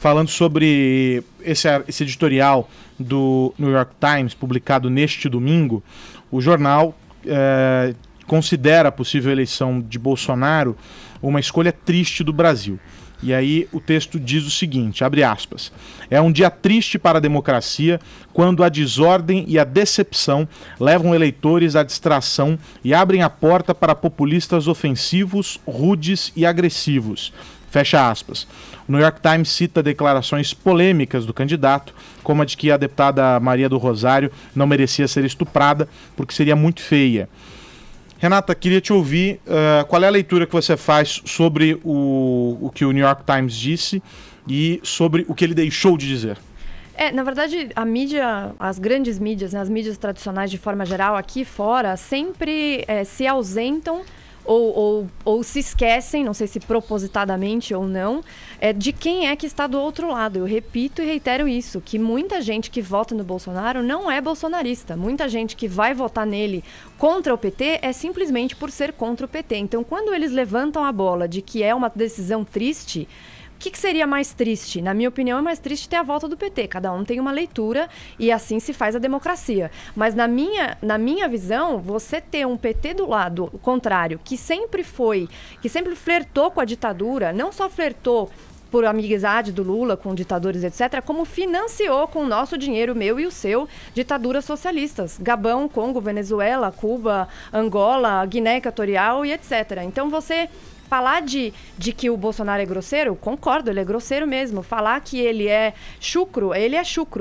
falando sobre esse editorial do New York Times, publicado neste domingo. O jornal considera a possível eleição de Bolsonaro uma escolha triste do Brasil. E aí o texto diz o seguinte, abre aspas, é um dia triste para a democracia quando a desordem e a decepção levam eleitores à distração e abrem a porta para populistas ofensivos, rudes e agressivos. Fecha aspas. O New York Times cita declarações polêmicas do candidato, como a de que a deputada Maria do Rosário não merecia ser estuprada porque seria muito feia. Renata, queria te ouvir, qual é a leitura que você faz sobre o que o New York Times disse e sobre o que ele deixou de dizer? Na verdade, a mídia, as grandes mídias, né, as mídias tradicionais de forma geral aqui fora, sempre se ausentam ou se esquecem, não sei se propositadamente ou não, de quem é que está do outro lado. Eu repito e reitero isso, que muita gente que vota no Bolsonaro não é bolsonarista. Muita gente que vai votar nele contra o PT é simplesmente por ser contra o PT. Então, quando eles levantam a bola de que é uma decisão triste, o que seria mais triste? Na minha opinião, é mais triste ter a volta do PT. Cada um tem uma leitura e assim se faz a democracia. Mas na minha visão, você ter um PT do lado contrário, que sempre flertou com a ditadura, não só flertou por amizade do Lula com ditadores, etc., como financiou com o nosso dinheiro, meu e o seu, ditaduras socialistas. Gabão, Congo, Venezuela, Cuba, Angola, Guiné Equatorial e etc. Então você falar de que o Bolsonaro é grosseiro, concordo, ele é grosseiro mesmo. Falar que ele é chucro,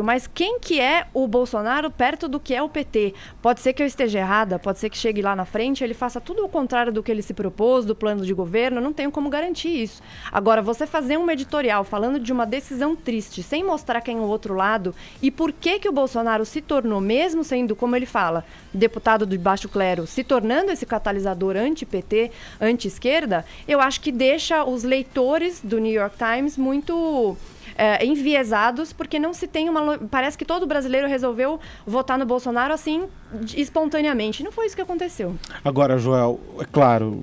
mas quem que é o Bolsonaro perto do que é o PT? Pode ser que eu esteja errada, pode ser que chegue lá na frente, ele faça tudo o contrário do que ele se propôs, do plano de governo, não tenho como garantir isso. Agora, você fazer um editorial falando de uma decisão triste, sem mostrar quem é o outro lado, e por que o Bolsonaro se tornou, mesmo sendo, como ele fala, deputado do baixo clero, se tornando esse catalisador anti-PT, anti-esquerda, eu acho que deixa os leitores do New York Times muito enviesados, porque não se tem parece que todo brasileiro resolveu votar no Bolsonaro assim, espontaneamente. Não foi isso que aconteceu. Agora, Joel, é claro,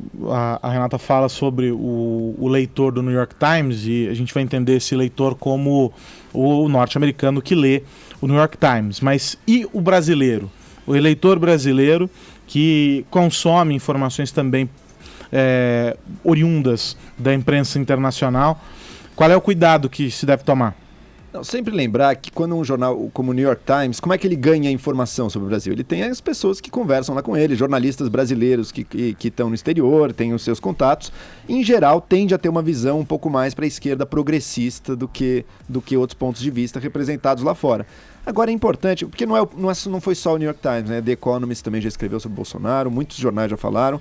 a Renata fala sobre o leitor do New York Times e a gente vai entender esse leitor como o norte-americano que lê o New York Times. Mas e o brasileiro? O eleitor brasileiro que consome informações também oriundas da imprensa internacional, qual é o cuidado que se deve tomar? Não, sempre lembrar que quando um jornal como o New York Times, como é que ele ganha informação sobre o Brasil? Ele tem as pessoas que conversam lá com ele, jornalistas brasileiros que estão no exterior, têm os seus contatos. Em geral, tende a ter uma visão um pouco mais para a esquerda progressista do que outros pontos de vista representados lá fora. Agora é importante, porque não foi só o New York Times, né? The Economist também já escreveu sobre o Bolsonaro, muitos jornais já falaram.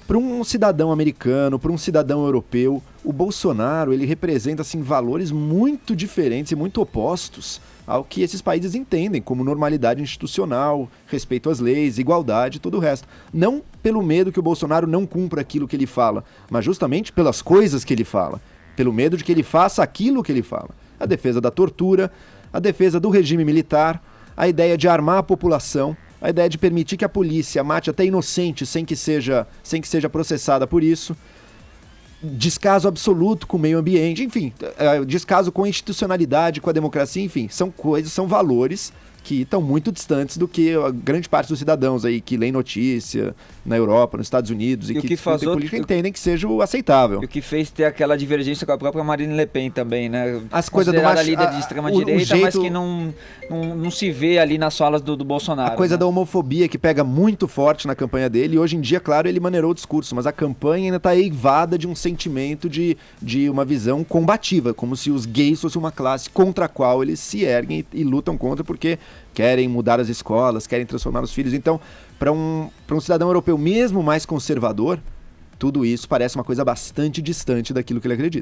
Para um cidadão americano, para um cidadão europeu, o Bolsonaro ele representa assim, valores muito diferentes e muito opostos ao que esses países entendem como normalidade institucional, respeito às leis, igualdade e todo o resto. Não pelo medo que o Bolsonaro não cumpra aquilo que ele fala, mas justamente pelas coisas que ele fala, pelo medo de que ele faça aquilo que ele fala. A defesa da tortura, a defesa do regime militar, a ideia de armar a população, a ideia de permitir que a polícia mate até inocente sem que seja processada por isso, descaso absoluto com o meio ambiente, enfim, descaso com a institucionalidade, com a democracia, enfim, são valores que estão muito distantes do que a grande parte dos cidadãos aí que leem notícia na Europa, nos Estados Unidos e que discutem política entendem que seja o aceitável. E o que fez ter aquela divergência com a própria Marine Le Pen também, né? As coisas do líder de extrema-direita, mas que não se vê ali nas falas do Bolsonaro. A coisa, né, da homofobia que pega muito forte na campanha dele, e hoje em dia, claro, ele maneirou o discurso, mas a campanha ainda está eivada de um sentimento de uma visão combativa, como se os gays fossem uma classe contra a qual eles se erguem e lutam contra porque querem mudar as escolas, querem transformar os filhos. Então, para um cidadão europeu mesmo mais conservador, tudo isso parece uma coisa bastante distante daquilo que ele acredita.